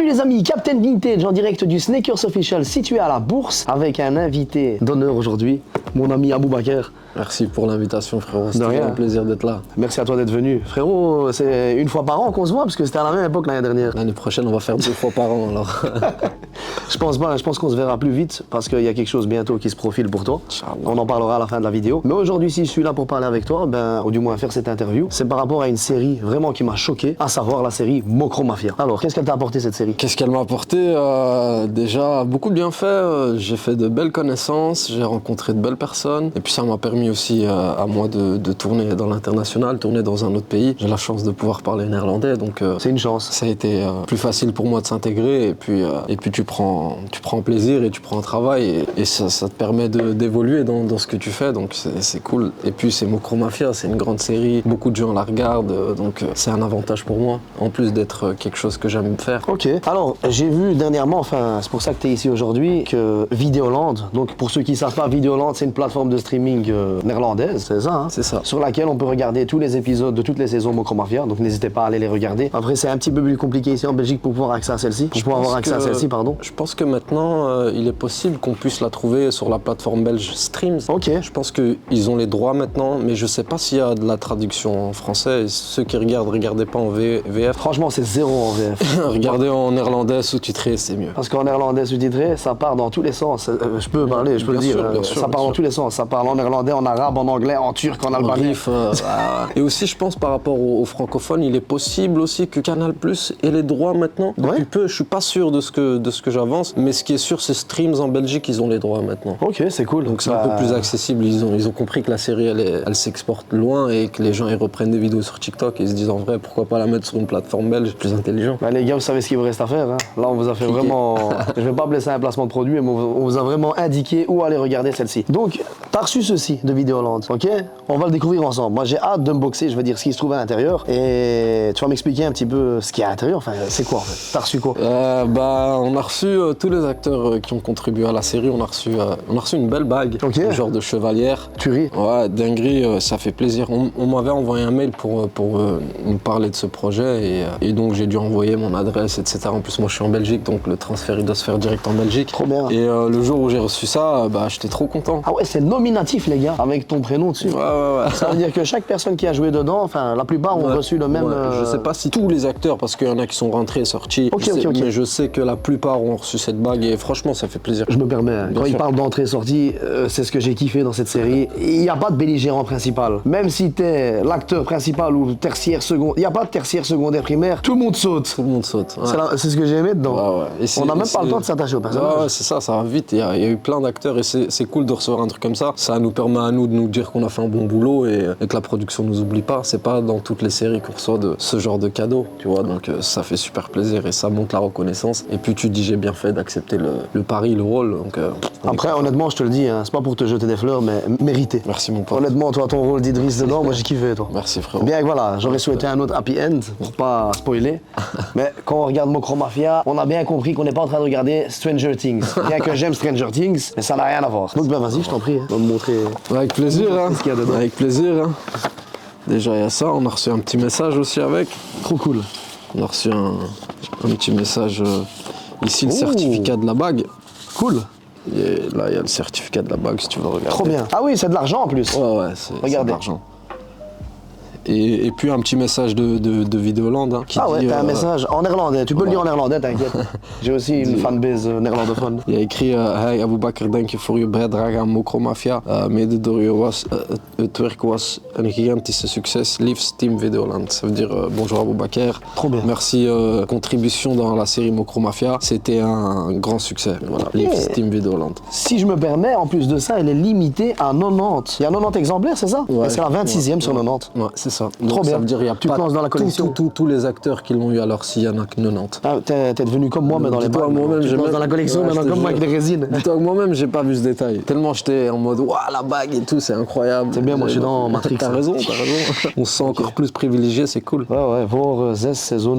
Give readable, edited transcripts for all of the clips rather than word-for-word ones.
Salut les amis, Captain Vintage en direct du Sneakers Official situé à la Bourse avec un invité d'honneur aujourd'hui, mon ami Aboubaker. Merci pour l'invitation frérot, c'est toujours un plaisir d'être là. Merci à toi d'être venu. Frérot, c'est une fois par an qu'on se voit parce que c'était à la même époque l'année dernière. L'année prochaine on va faire 2 fois par an alors. Je pense pas, je pense qu'on se verra plus vite parce qu'il y a quelque chose bientôt qui se profile pour toi. On en parlera à la fin de la vidéo. Mais aujourd'hui, si je suis là pour parler avec toi, ou du moins faire cette interview, c'est par rapport à une série vraiment qui m'a choqué, à savoir la série Mokromafia. Alors, qu'est-ce qu'elle t'a apporté cette série? Qu'est-ce qu'elle m'a apporté? Déjà, beaucoup de bienfaits. J'ai fait de belles connaissances, j'ai rencontré de belles personnes. Et puis ça m'a permis aussi à moi de tourner dans l'international, tourner dans un autre pays. J'ai la chance de pouvoir parler néerlandais, donc c'est une chance. Ça a été plus facile pour moi de s'intégrer. Et puis tu prends plaisir et tu prends un travail et ça te permet d'évoluer dans ce que tu fais, donc c'est cool. Et puis c'est Mokromafia, c'est une grande série, beaucoup de gens la regardent, donc c'est un avantage pour moi, en plus d'être quelque chose que j'aime faire. Ok, alors j'ai vu dernièrement, enfin c'est pour ça que tu es ici aujourd'hui, que Videoland, donc pour ceux qui ne savent pas, Videoland c'est une plateforme de streaming néerlandaise, c'est ça hein? C'est ça. Sur laquelle on peut regarder tous les épisodes de toutes les saisons Mokromafia, donc n'hésitez pas à aller les regarder. Après c'est un petit peu plus compliqué ici en Belgique pour pouvoir accéder à celle-ci, Je pense que maintenant il est possible qu'on puisse la trouver sur la plateforme belge Streams. Ok. Je pense qu'ils ont les droits maintenant, mais je sais pas s'il y a de la traduction en français. Et ceux qui regardez pas en VF. Franchement, c'est zéro en VF. Regardez en néerlandais sous-titré, c'est mieux. Parce qu'en néerlandais sous-titré, ça part dans tous les sens. Je peux parler, je peux le dire. Ça part dans tous les sens. Ça parle en néerlandais, en arabe, en anglais, en turc, en albanais. Et aussi, je pense par rapport aux francophones, il est possible aussi que Canal+ ait les droits maintenant. Depuis peu, je suis pas sûr de ce que j'avance, mais ce qui est sûr, c'est Streams en Belgique, ils ont les droits maintenant. Ok, c'est cool. Donc c'est un peu plus accessible. Ils ont compris que la série, elle s'exporte loin et que les gens ils reprennent des vidéos sur TikTok et ils se disent en vrai, pourquoi pas la mettre sur une plateforme belge plus intelligent. Les gars, vous savez ce qu'il vous reste à faire. Hein. Là, on vous a fait vraiment. Je vais pas blesser un placement de produit, mais on vous a vraiment indiqué où aller regarder celle-ci. Donc, t'as reçu ceci de Videoland, ok? On va le découvrir ensemble. Moi, j'ai hâte d'unboxer, je veux dire ce qui se trouve à l'intérieur. Et tu vas m'expliquer un petit peu ce qu'il y a à l'intérieur. Enfin, c'est quoi en fait? T'as reçu quoi? On a reçu tous les acteurs qui ont contribué à la série. On a reçu une belle bague, genre de chevalière. Tu ris? Ouais, dinguerie, ça fait plaisir. On m'avait envoyé un mail pour me parler de ce projet et donc j'ai dû envoyer mon adresse, etc. En plus, moi je suis en Belgique, donc le transfert il doit se faire direct en Belgique. Trop bien. Et le jour où j'ai reçu ça, j'étais trop content. Ah ouais, c'est nominatif les gars, avec ton prénom dessus. Ouais. Ça veut dire que chaque personne qui a joué dedans, enfin la plupart ont reçu le même. Je sais pas si tous les acteurs, parce qu'il y en a qui sont rentrés et sortis. Mais je sais que la plupart ont reçu cette bague et franchement ça fait plaisir. Je me permets, quand il parle d'entrée et sortie, c'est ce que j'ai kiffé dans cette série. Il n'y a pas de belligérant principal. Même si t'es l'acteur principal ou tertiaire, secondaire, il n'y a pas de tertiaire, secondaire, primaire, tout le monde saute. Tout le monde saute. Ouais. C'est ce que j'ai aimé dedans. On n'a même pas le temps de s'attacher au personnage. Ouais, c'est ça va vite. Il y a eu plein d'acteurs et c'est cool de recevoir un truc comme ça. Ça nous permet à nous de nous dire qu'on a fait un bon boulot et que la production nous oublie pas. C'est pas dans toutes les séries qu'on reçoit de ce genre de cadeaux, tu vois. Donc ça fait super plaisir et ça montre la reconnaissance. Et puis tu dis j'ai bien fait d'accepter le pari, le rôle. Donc, après, honnêtement, je te le dis, hein, c'est pas pour te jeter des fleurs, mais mérité. Merci mon pote. Honnêtement, toi, ton rôle d'Idriss dedans, moi j'ai kiffé, toi. Merci frérot. Bien que voilà, j'aurais souhaité un autre happy end pour pas spoiler. Mais quand on regarde Mokromafia, on a bien compris qu'on n'est pas en train de regarder Stranger Things. Bien que j'aime Stranger Things, mais ça n'a rien à voir. Donc vas-y, je t'en prie, de me montrer. Avec plaisir, hein. Ce qu'il y a dedans. Avec plaisir. Hein. Déjà il y a ça, on a reçu un petit message aussi avec. Trop cool. On a reçu un petit message ici, le certificat de la bague. Cool. Et là il y a le certificat de la bague si tu veux regarder. Trop bien. Ah oui, c'est de l'argent en plus. Ouais, c'est de l'argent. Et puis un petit message de Videoland hein, qui dit... t'as un message en néerlandais, tu peux le dire en néerlandais, t'inquiète. J'ai aussi une fanbase néerlandophone. Il a écrit Hey Aboubaker, dank je voor uw bijdrage aan Mokromafia. Mede door u het werk was een gigantische succes. Liefst Team Videoland. Ça veut dire bonjour Aboubaker. Trop bien. Merci, contribution dans la série Mokromafia. C'était un grand succès. Voilà, Liefst Team Videoland. Si je me permets, en plus de ça, elle est limitée à 90. Il y a 90 exemplaires, c'est ça? Ouais, c'est la 26e sur 90. Ouais, c'est ça. Donc, trop bien. Ça veut dire qu'il y a tu penses dans la collection. Tous les acteurs qui l'ont eu alors s'il y en a que 90. Ah, t'es devenu comme moi, mais dans les bagues. Moi-même, tu penses dans la collection, maintenant comme moi avec des résines. Dis-toi que moi-même, j'ai pas vu ce détail. Tellement j'étais en mode, waouh, la bague et tout, c'est incroyable. C'est bien, moi je suis dans Matrix. T'as raison. On se sent encore plus privilégié, c'est cool. Ouais, voir 6 saisons.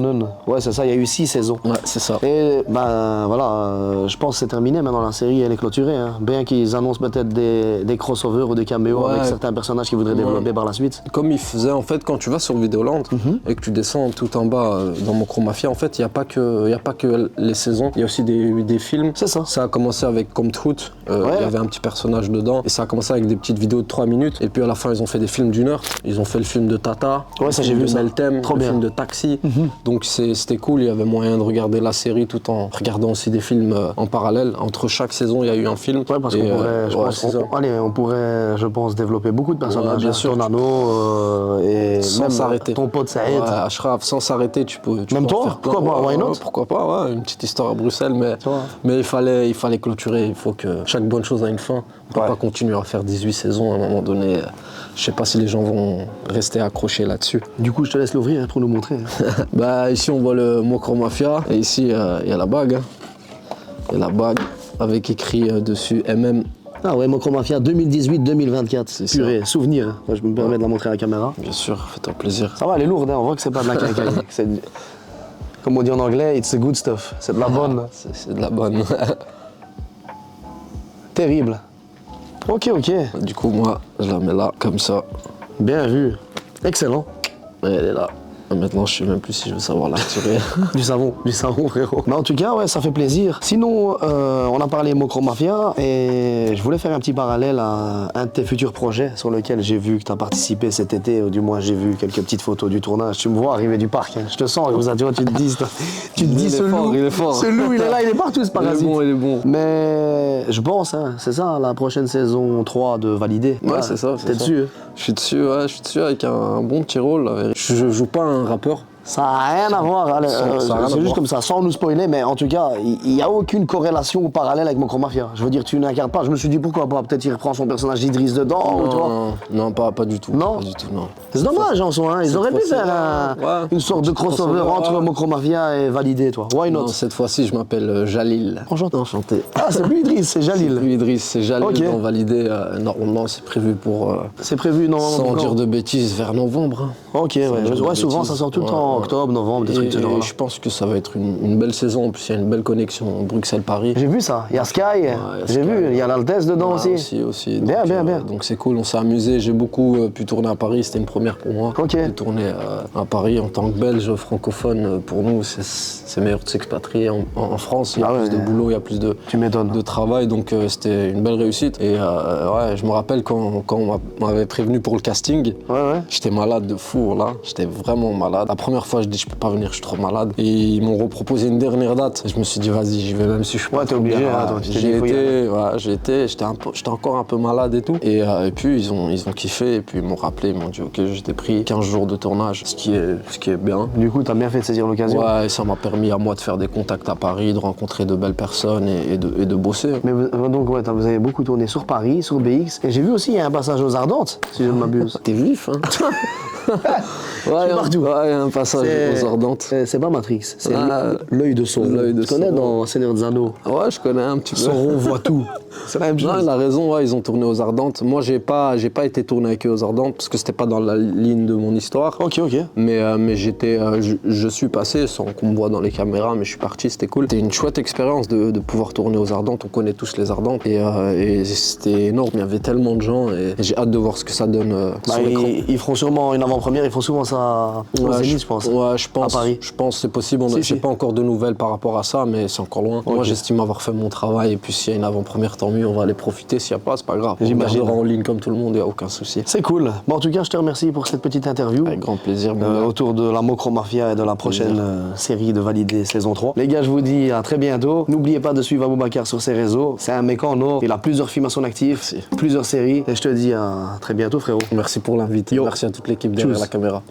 Ouais, c'est ça, il y a eu 6 saisons. Ouais, c'est ça. Et voilà, je pense que c'est terminé maintenant, la série elle est clôturée. Hein. Bien qu'ils annoncent peut-être des crossovers ou des caméos avec certains personnages qu'ils voudraient développer par la suite. Comme ils faisaient en en fait, quand tu vas sur Vidéoland et que tu descends tout en bas dans Mocromafia, en fait, il n'y a pas que les saisons, il y a aussi des films. C'est ça. Ça a commencé avec Comme Truth, il y avait un petit personnage dedans, et ça a commencé avec des petites vidéos de 3 minutes, et puis à la fin, ils ont fait des films d'1 heure. Ils ont fait le film de Tata, Ouais, ça j'ai vu ça. Meltem, Trop le bien. film de Taxi. Donc c'était cool, il y avait moyen de regarder la série tout en regardant aussi des films en parallèle. Entre chaque saison, il y a eu un film. Ouais, parce qu'on pourrait, on pourrait, je pense, développer beaucoup de personnages. bien sûr. Tornado et Sans même s'arrêter. ton pote Saïd. Ouais, Ashraf, sans s'arrêter, tu peux Même en toi, faire plein. pourquoi pas, why not? Ouais, pourquoi pas, ouais, une petite histoire à Bruxelles, mais il fallait clôturer. Il faut que chaque bonne chose a une fin. On peut pas continuer à faire 18 saisons à un moment donné. Je sais pas si les gens vont rester accrochés là-dessus. Du coup, je te laisse l'ouvrir pour nous montrer. Bah ici on voit le Mocromafia et ici il y a la bague. Il y a la bague avec écrit dessus MM. Ah ouais, Mocromafia 2018-2024. C'est ça. Purée, souvenir. Moi, je me permets de la montrer à la caméra. Bien sûr, fais-toi plaisir. Ça va, elle est lourde, hein. On voit que c'est pas de la quincaille. Comme on dit en anglais, it's a good stuff. C'est de la bonne. C'est de la bonne. Terrible. Ok. Du coup moi je la mets là comme ça. Bien vu. Excellent. Et elle est là. Maintenant, je sais même plus si je veux savoir la retirer. Du savon, frérot. Mais en tout cas, ouais, ça fait plaisir. Sinon, on a parlé Mocromafia et je voulais faire un petit parallèle à un de tes futurs projets sur lequel j'ai vu que tu as participé cet été, ou du moins j'ai vu quelques petites photos du tournage. Tu me vois arriver du parc, hein. Je te sens, tu vois, tu te dis, il est fort. Ce loup, il est là, il est partout, ce parasite. Il est bon. Mais je pense, hein, c'est ça, la prochaine saison 3 de valider. Ouais, c'est ça. T'es dessus. Je suis dessus avec un bon petit rôle. Je joue pas un rappeur. Ça n'a rien à voir, allez, Ça a rien à c'est juste voir. comme ça, sans nous spoiler, mais en tout cas, il n'y a aucune corrélation ou parallèle avec Mocromafia. Je veux dire, tu n'incarnes pas, je me suis dit pourquoi pas, peut-être il reprend son personnage d'Idriss dedans, ou tu vois. Non, pas du tout. Non. Pas du tout, non. C'est dommage en soi, hein. Ils auraient pu faire une sorte de crossover entre Mocromafia et Validé, toi. Why not? Non, cette fois-ci, je m'appelle Jalil. Enchanté. Ah, c'est plus Idriss, c'est Jalil. Lui, Idriss, c'est Jalil. Ok. On validé. Normalement, c'est prévu pour. C'est prévu normalement. Sans pour dire quand? de bêtises, vers novembre. Ok, ouais, souvent ça sort tout le temps en octobre, novembre, des trucs de ce genre-là. Je pense que ça va être une belle saison. En plus, il y a une belle connexion Bruxelles-Paris. J'ai vu ça, il y a Sky, j'ai Sky. vu, il y a l'Altesse dedans aussi. Aussi. Bien, Donc, bien. Donc c'est cool, on s'est amusé. J'ai beaucoup pu tourner à Paris, c'était une première pour moi. Ok. De tourner à Paris en tant que Belge francophone, pour nous, c'est meilleur de s'expatrier en France. Il y a plus de boulot, il y a plus de travail, donc c'était une belle réussite. Et ouais, je me rappelle quand on m'avait prévenu pour le casting, j'étais malade de fou, là. J'étais vraiment malade. La première fois, je dis je peux pas venir, je suis trop malade. Et ils m'ont reproposé une dernière date. Et je me suis dit vas-y, j'y vais même si je suis pas. T'es obligé, bien. hein, J'étais encore un peu malade et tout. Et puis ils ont kiffé et puis ils m'ont rappelé, ils m'ont dit ok, j'étais pris 15 jours de tournage, ce qui est bien. Du coup, t'as bien fait de saisir l'occasion. Ouais, et ça m'a permis à moi de faire des contacts à Paris, de rencontrer de belles personnes et de bosser. Mais donc ouais, vous avez beaucoup tourné sur Paris, sur BX. Et j'ai vu aussi, il y a un passage aux Ardentes, si je ne m'abuse. T'es vif, hein. Ouais, partout. Ouais, il y a un passage aux Ardentes. C'est pas Matrix, c'est l'œil de Sauron. Tu connais dans Seigneur des Anneaux? Ouais, je connais un petit peu. Sauron voit tout. C'est la même chose. Non, il a raison, ouais, ils ont tourné aux Ardentes. Moi, j'ai pas été tourné avec eux aux Ardentes parce que c'était pas dans la ligne de mon histoire. Ok. Mais je suis passé sans qu'on me voit dans les caméras, mais je suis parti, c'était cool. C'était une chouette expérience de pouvoir tourner aux Ardentes. On connaît tous les Ardentes et c'était énorme. Il y avait tellement de gens et j'ai hâte de voir ce que ça donne sur l'écran. Ils feront sûrement une avant-première, ils font souvent ça au Zénith, je pense. Ouais, je pense. À Paris. Je pense c'est possible. J'ai pas encore de nouvelles par rapport à ça, mais c'est encore loin. Moi, j'estime avoir fait mon travail et puis s'il y a une avant-première, tant mieux, on va aller profiter. S'il n'y a pas, c'est pas grave. On regardera en ligne comme tout le monde, il n'y a aucun souci. C'est cool. Bon, en tout cas, je te remercie pour cette petite interview. Avec grand plaisir. Autour de la Mocromafia et de la prochaine série de Validé saison 3. Les gars, je vous dis à très bientôt. N'oubliez pas de suivre Aboubacar sur ses réseaux. C'est un mec en or. Il a plusieurs films à son actif, plusieurs séries. Et je te dis à très bientôt, frérot. Merci pour l'invite. Merci à toute l'équipe derrière la caméra.